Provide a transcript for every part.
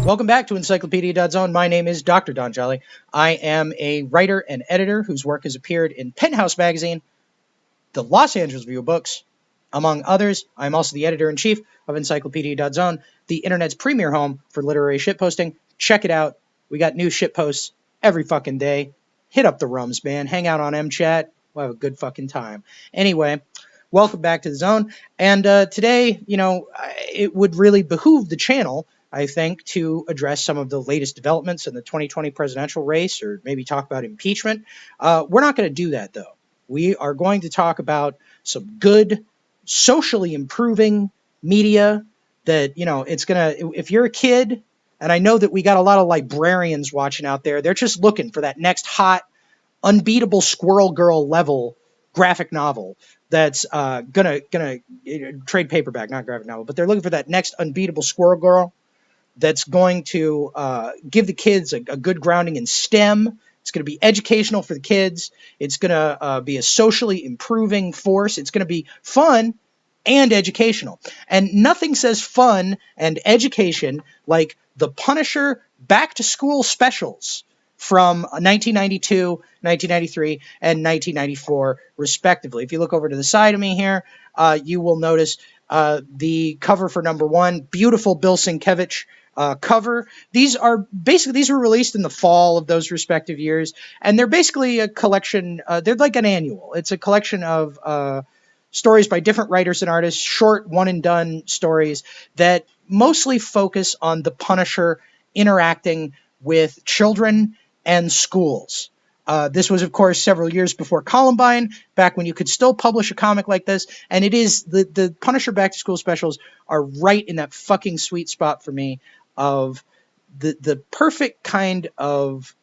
Welcome back to Encyclopedia.Zone. My name is Dr. Don Jolly. I am a writer and editor whose work has appeared in Penthouse Magazine, the Los Angeles Review of Books, among others. I'm also the editor-in-chief of Encyclopedia.Zone, the internet's premier home for literary shitposting. Check it out. We got new shitposts every fucking day. Hit up the rums, man. Hang out on MChat. We'll have a good fucking time. Anyway, welcome back to the zone. And today, it would really behoove the channel, I think, to address some of the latest developments in the 2020 presidential race, or maybe talk about impeachment. We're not going to do that, though. We are going to talk about some good, socially improving media that, it's going to, if you're a kid, and I know that we got a lot of librarians watching out there, they're just looking for that next hot, unbeatable Squirrel Girl level graphic novel that's gonna trade paperback, not graphic novel, but they're looking for that next unbeatable Squirrel Girl that's going to give the kids a good grounding in STEM. It's going to be educational for the kids. It's going to be a socially improving force. It's going to be fun and educational. And nothing says fun and education like the Punisher Back to School specials from 1992, 1993, and 1994, respectively. If you look over to the side of me here, you will notice the cover for number one, beautiful Bill Sienkiewicz cover. These were released in the fall of those respective years, and they're basically a collection. They're like an annual. It's a collection of stories by different writers and artists, short one-and-done stories that mostly focus on the Punisher interacting with children and schools. This was, of course, several years before Columbine, back when you could still publish a comic like this, and it is the Punisher Back to School specials are right in that fucking sweet spot for me of the perfect kind of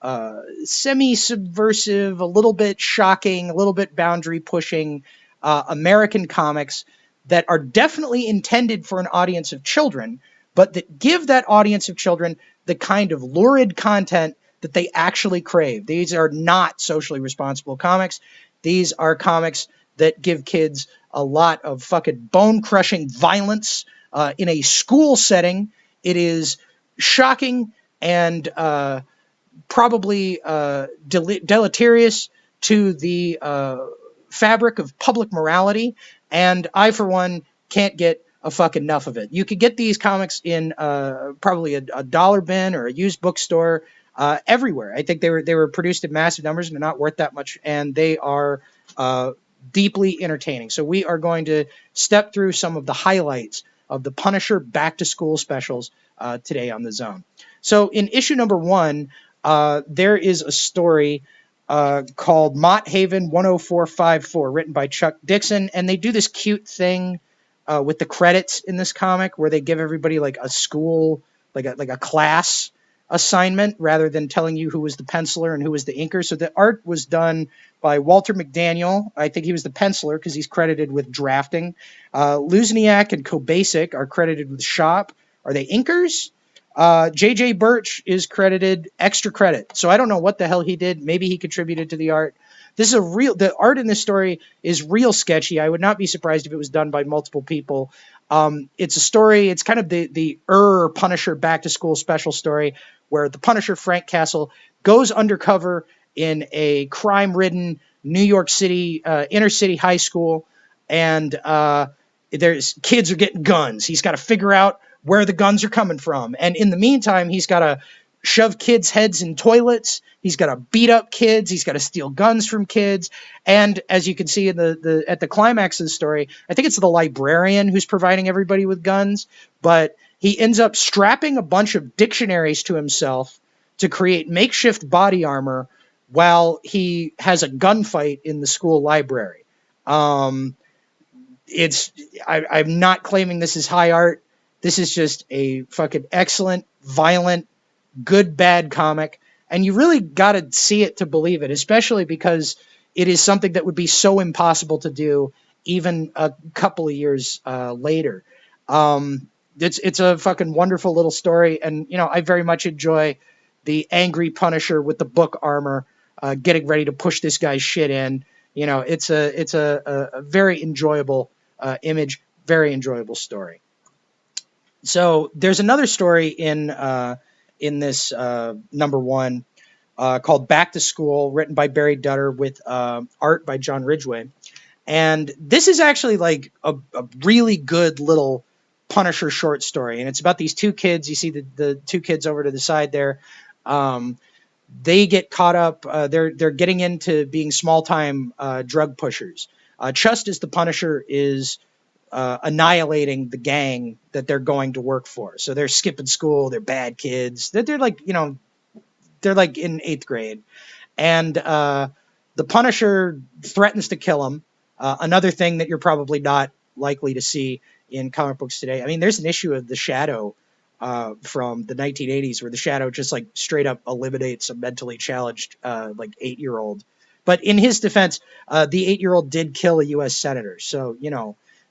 semi-subversive, a little bit shocking, a little bit boundary-pushing American comics that are definitely intended for an audience of children, but that give that audience of children the kind of lurid content that they actually crave. These are not socially responsible comics. These are comics that give kids a lot of fucking bone-crushing violence in a school setting. It is shocking and probably deleterious to the fabric of public morality, and I, for one, can't get a fuck enough of it. You could get these comics in probably a dollar bin or a used bookstore everywhere. I think they were produced in massive numbers and they're not worth that much, and they are deeply entertaining. So we are going to step through some of the highlights of the Punisher Back to School specials today on The Zone. So in issue number one, there is a story called Mott Haven 10454, written by Chuck Dixon, and they do this cute thing with the credits in this comic where they give everybody like a school, like a class assignment rather than telling you who was the penciler and who was the inker. So the art was done by Walter McDaniel. I think he was the penciler because he's credited with drafting. Luzniak and Kobasic are credited with shop. Are they inkers? J.J. Birch is credited extra credit. So I don't know what the hell he did. Maybe he contributed to the art. The art in this story is real sketchy. I would not be surprised if it was done by multiple people. It's a story, it's kind of the Punisher Back to School special story where the Punisher, Frank Castle, goes undercover in a crime-ridden New York City, inner city high school, and there's kids are getting guns. He's got to figure out where the guns are coming from. And in the meantime, he's got to shove kids' heads in toilets. He's got to beat up kids. He's got to steal guns from kids. And as you can see in at the climax of the story, I think it's the librarian who's providing everybody with guns, but he ends up strapping a bunch of dictionaries to himself to create makeshift body armor while he has a gunfight in the school library. I'm not claiming this is high art. This is just a fucking excellent, violent, good, bad comic. And you really got to see it to believe it, especially because it is something that would be so impossible to do even a couple of years later. It's a fucking wonderful little story. And, I very much enjoy the angry Punisher with the book armor getting ready to push this guy's shit in. It's a very enjoyable image, very enjoyable story. So there's another story in in this number one called Back to School, written by Barry Dutter with art by John Ridgway. And this is actually like a really good little Punisher short story. And it's about these two kids. You see the two kids over to the side there. They get caught up. They're getting into being small time drug pushers. Just as the Punisher is annihilating the gang that they're going to work for. So they're skipping school. They're bad kids. They're like, they're like in 8th grade. And the Punisher threatens to kill him. Another thing that you're probably not likely to see in comic books today. I mean, there's an issue of the Shadow from the 1980s where the Shadow just like straight up eliminates a mentally challenged like 8-year-old. But in his defense, the 8-year-old did kill a U.S. senator. So,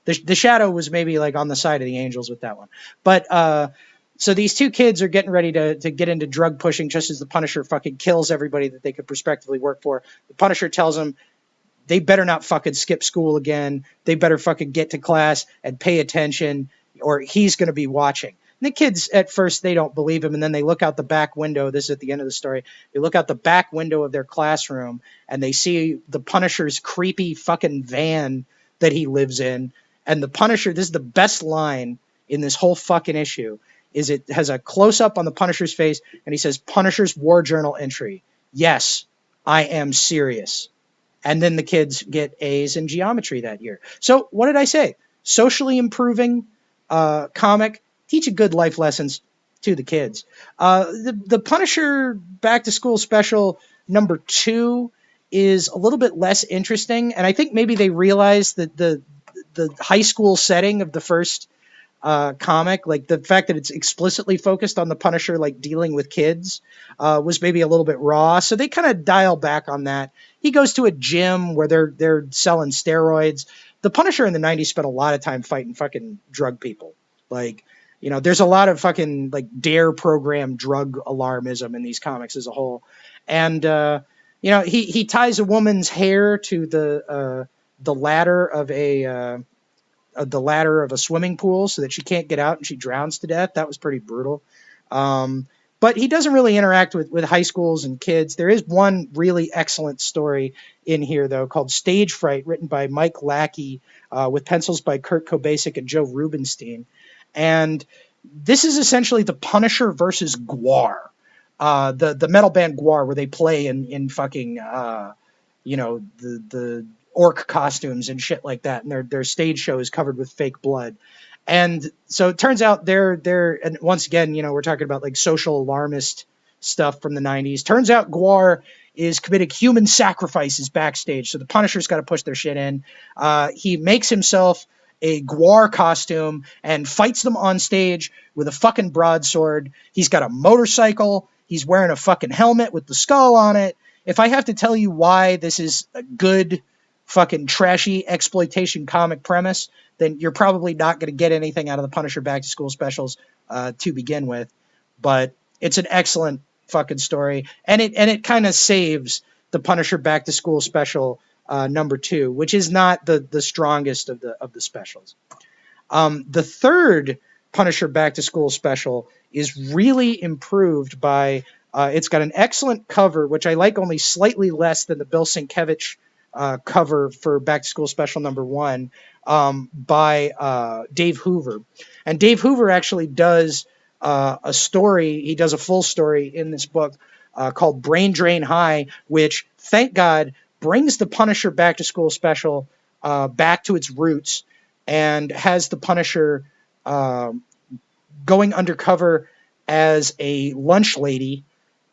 the Shadow was maybe like on the side of the angels with that one. But so these two kids are getting ready to get into drug pushing just as the Punisher fucking kills everybody that they could prospectively work for. The Punisher tells them they better not fucking skip school again. They better fucking get to class and pay attention or he's going to be watching. And the kids, at first, they don't believe him. And then they look out the back window. This is at the end of the story. They look out the back window of their classroom and they see the Punisher's creepy fucking van that he lives in. And the Punisher, this is the best line in this whole fucking issue, is it has a close-up on the Punisher's face, and he says, Punisher's War Journal entry. Yes, I am serious. And then the kids get A's in geometry that year. So what did I say? Socially improving comic, teaching good life lessons to the kids. The Punisher Back to School special number 2 is a little bit less interesting, and I think maybe they realized that the high school setting of the first comic, like the fact that it's explicitly focused on the Punisher like dealing with kids, was maybe a little bit raw. So they kind of dial back on that. He goes to a gym where they're selling steroids. The Punisher in the 90s spent a lot of time fighting fucking drug people. Like, there's a lot of fucking like DARE program drug alarmism in these comics as a whole. And he ties a woman's hair to the ladder of the ladder of a swimming pool so that she can't get out and she drowns to death. That was pretty brutal. But he doesn't really interact with high schools and kids. There is one really excellent story in here, though, called Stage Fright, written by Mike Lackey, with pencils by Kurt Kobasic and Joe Rubinstein. And this is essentially the Punisher versus Gwar, the metal band Gwar, where they play in fucking, the orc costumes and shit like that, and their stage show is covered with fake blood. And so it turns out they're and once again, we're talking about like social alarmist stuff from the 90s. Turns out Gwar is committing human sacrifices backstage, so the Punisher's got to push their shit in. He makes himself a Gwar costume and fights them on stage with a fucking broadsword. He's got a motorcycle. He's wearing a fucking helmet with the skull on it. If I have to tell you why this is a good fucking trashy exploitation comic premise, then you're probably not going to get anything out of the Punisher Back to School specials to begin with. But it's an excellent fucking story, and it kind of saves the Punisher Back to School special number 2, which is not the strongest of the specials. The third Punisher Back to School special is really improved by it's got an excellent cover, which I like only slightly less than the Bill Sienkiewicz cover for Back to School special number 1 by Dave Hoover. And Dave Hoover actually does a story. He does a full story in this book called Brain Drain High, which, thank God, brings the Punisher Back to School special back to its roots and has the Punisher going undercover as a lunch lady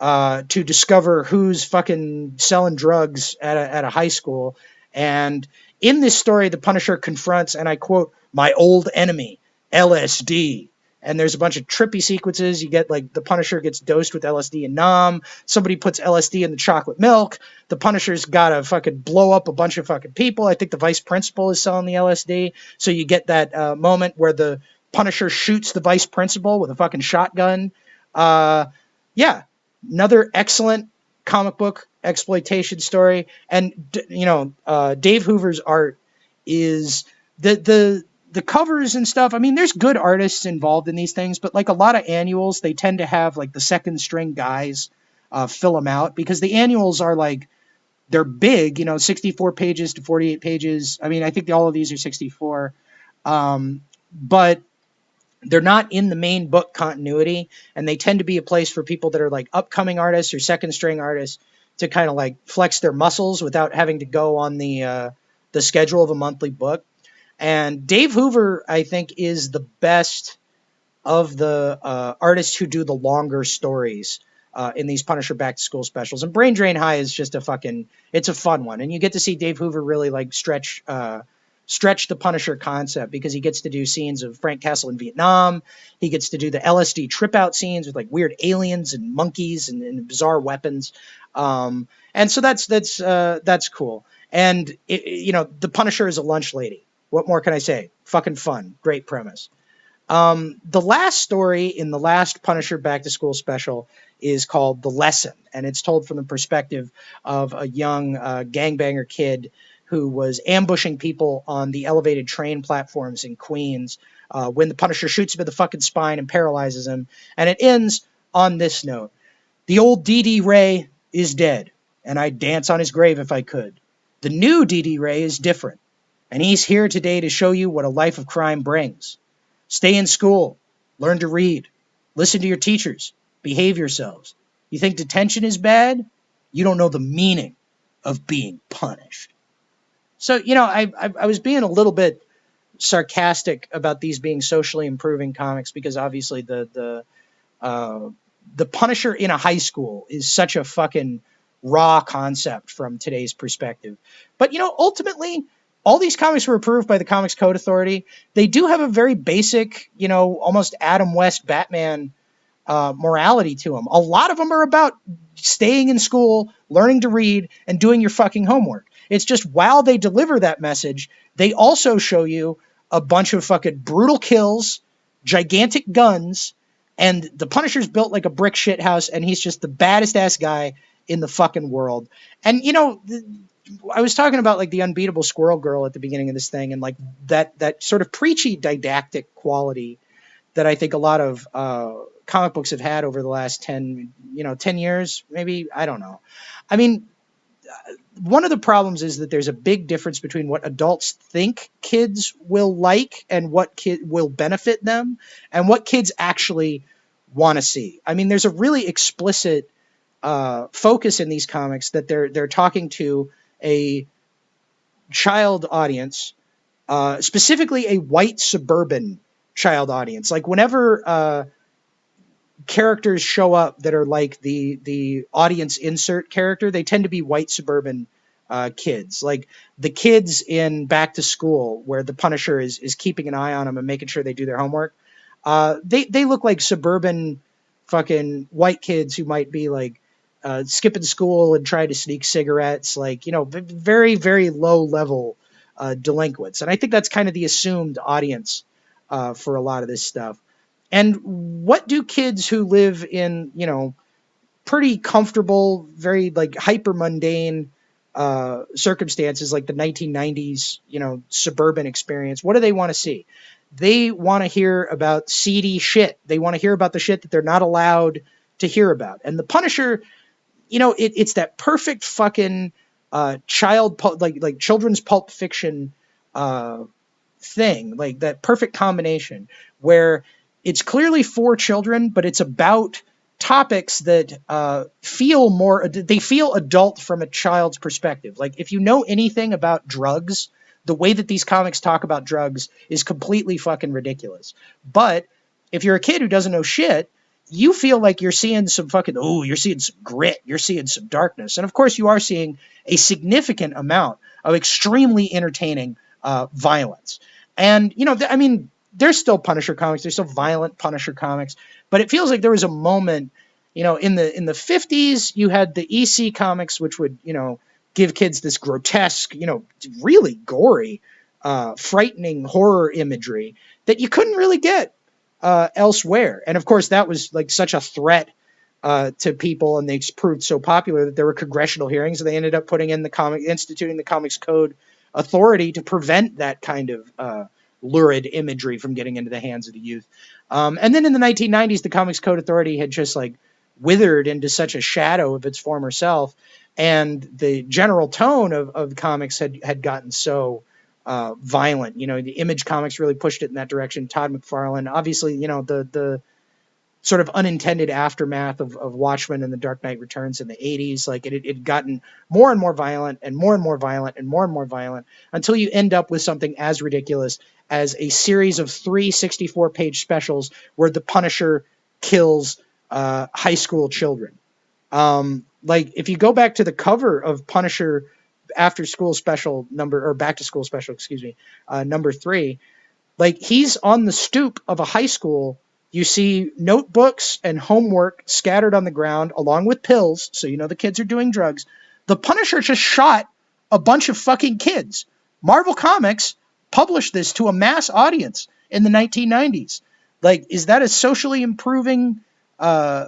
to discover who's fucking selling drugs at a high school. And in this story, the Punisher confronts, and I quote, my old enemy, LSD. And there's a bunch of trippy sequences. You get like the Punisher gets dosed with LSD and Nam. Somebody puts LSD in the chocolate milk. The Punisher's got to fucking blow up a bunch of fucking people. I think the vice principal is selling the LSD. So you get that moment where the Punisher shoots the vice principal with a fucking shotgun. Yeah. Another excellent comic book exploitation story. And, Dave Hoover's art is the the covers and stuff, I mean, there's good artists involved in these things, but like a lot of annuals, they tend to have like the second string guys fill them out, because the annuals are like, they're big, 64 pages to 48 pages. I mean, I think all of these are 64. But they're not in the main book continuity, and they tend to be a place for people that are like upcoming artists or second string artists to kind of like flex their muscles without having to go on the schedule of a monthly book. And Dave Hoover, I think, is the best of the artists who do the longer stories in these Punisher Back to School specials. And Brain Drain High is just it's a fun one. And you get to see Dave Hoover really like stretch the Punisher concept, because he gets to do scenes of Frank Castle in Vietnam. He gets to do the LSD trip out scenes with like weird aliens and monkeys and bizarre weapons. And so that's cool. And the Punisher is a lunch lady. What more can I say? Fucking fun. Great premise. The last story in the last Punisher Back to School special is called The Lesson, and it's told from the perspective of a young gangbanger kid who was ambushing people on the elevated train platforms in Queens when the Punisher shoots him in the fucking spine and paralyzes him. And it ends on this note: the old D.D. Ray is dead, and I'd dance on his grave if I could. The new D.D. Ray is different, and he's here today to show you what a life of crime brings. Stay in school, learn to read, listen to your teachers, behave yourselves. You think detention is bad? You don't know the meaning of being punished. So, I was being a little bit sarcastic about these being socially improving comics, because obviously the Punisher in a high school is such a fucking raw concept from today's perspective. But, ultimately, all these comics were approved by the Comics Code Authority. They do have a very basic, almost Adam West Batman morality to them. A lot of them are about staying in school, learning to read, and doing your fucking homework. It's just while they deliver that message, they also show you a bunch of fucking brutal kills, gigantic guns, and the Punisher's built like a brick shit house, and he's just the baddest ass guy in the fucking world. And, I was talking about like the unbeatable Squirrel Girl at the beginning of this thing, and like that sort of preachy didactic quality that I think a lot of comic books have had over the last 10 years, maybe. I don't know. I mean, one of the problems is that there's a big difference between what adults think kids will like and what will benefit them, and what kids actually want to see. I mean, there's a really explicit focus in these comics that they're talking to a child audience, specifically a white suburban child audience. Like whenever characters show up that are like the audience insert character, they tend to be white suburban kids. Like the kids in Back to School, where the Punisher is keeping an eye on them and making sure they do their homework. They look like suburban fucking white kids who might be like skipping school and trying to sneak cigarettes, like, very, very low level delinquents. And I think that's kind of the assumed audience for a lot of this stuff. And what do kids who live in, pretty comfortable, very like hyper mundane circumstances, like the 1990s, suburban experience, what do they want to see? They want to hear about seedy shit. They want to hear about the shit that they're not allowed to hear about. And the Punisher, it's that perfect fucking like children's pulp fiction thing, like that perfect combination where it's clearly for children, but it's about topics that they feel adult from a child's perspective. Like if you know anything about drugs, the way that these comics talk about drugs is completely fucking ridiculous. But if you're a kid who doesn't know shit, you feel like you're seeing some you're seeing some grit, you're seeing some darkness. And of course you are seeing a significant amount of extremely entertaining violence. And, I mean, there's still Punisher comics, there's still violent Punisher comics, but it feels like there was a moment, in the 50s, you had the EC comics, which would, give kids this grotesque, really gory, frightening horror imagery that you couldn't really get elsewhere. And of course, that was like such a threat to people, and they proved so popular that there were congressional hearings, and they ended up instituting the Comics Code Authority to prevent that kind of lurid imagery from getting into the hands of the youth. And then in the 1990s, the Comics Code Authority had just like withered into such a shadow of its former self, and the general tone of comics had gotten so violent. You know, the Image Comics really pushed it in that direction. Todd McFarlane, obviously, you know, the sort of unintended aftermath of Watchmen and The Dark Knight Returns in the 80s. Like it had gotten more and more violent and more and more violent and more and more violent until you end up with something as ridiculous as a series of 3 64-page specials where the Punisher kills high school children. Like if you go back to the cover of Punisher after school special number, or back to school special, excuse me, number 3, like he's on the stoop of a high school. You see notebooks and homework scattered on the ground along with pills, so you know the kids are doing drugs. The Punisher just shot a bunch of fucking kids. Marvel Comics published this to a mass audience in the 1990s. Like, is that a socially improving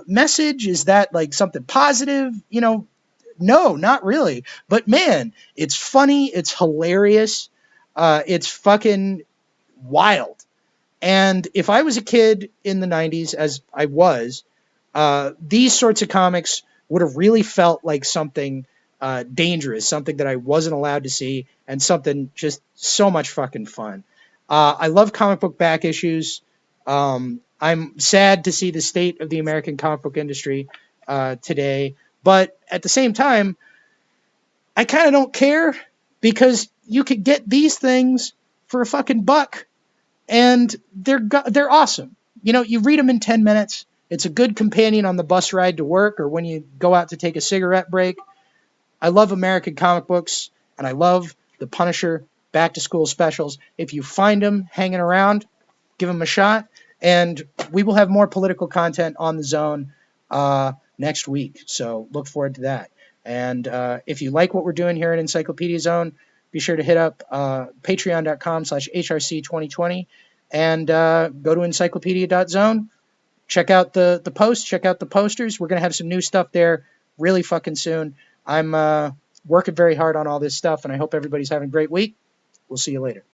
message? Is that like something positive? You know, no, not really. But man, it's funny. It's hilarious. It's fucking wild. And if I was a kid in the 90s, as I was, these sorts of comics would have really felt like something dangerous, something that I wasn't allowed to see, and something just so much fucking fun. I love comic book back issues. I'm sad to see the state of the American comic book industry today, but at the same time, I kind of don't care, because you could get these things for a fucking buck. And they're awesome. You know, you read them in 10 minutes. It's a good companion on the bus ride to work or when you go out to take a cigarette break. I love American comic books, and I love the Punisher back to school specials. If you find them hanging around, give them a shot. And we will have more political content on the Zone next week. So look forward to that. And if you like what we're doing here at Encyclopedia Zone, be sure to hit up patreon.com/HRC2020 and go to encyclopedia.zone. Check out the posts, check out the posters. We're going to have some new stuff there really fucking soon. I'm working very hard on all this stuff, and I hope everybody's having a great week. We'll see you later.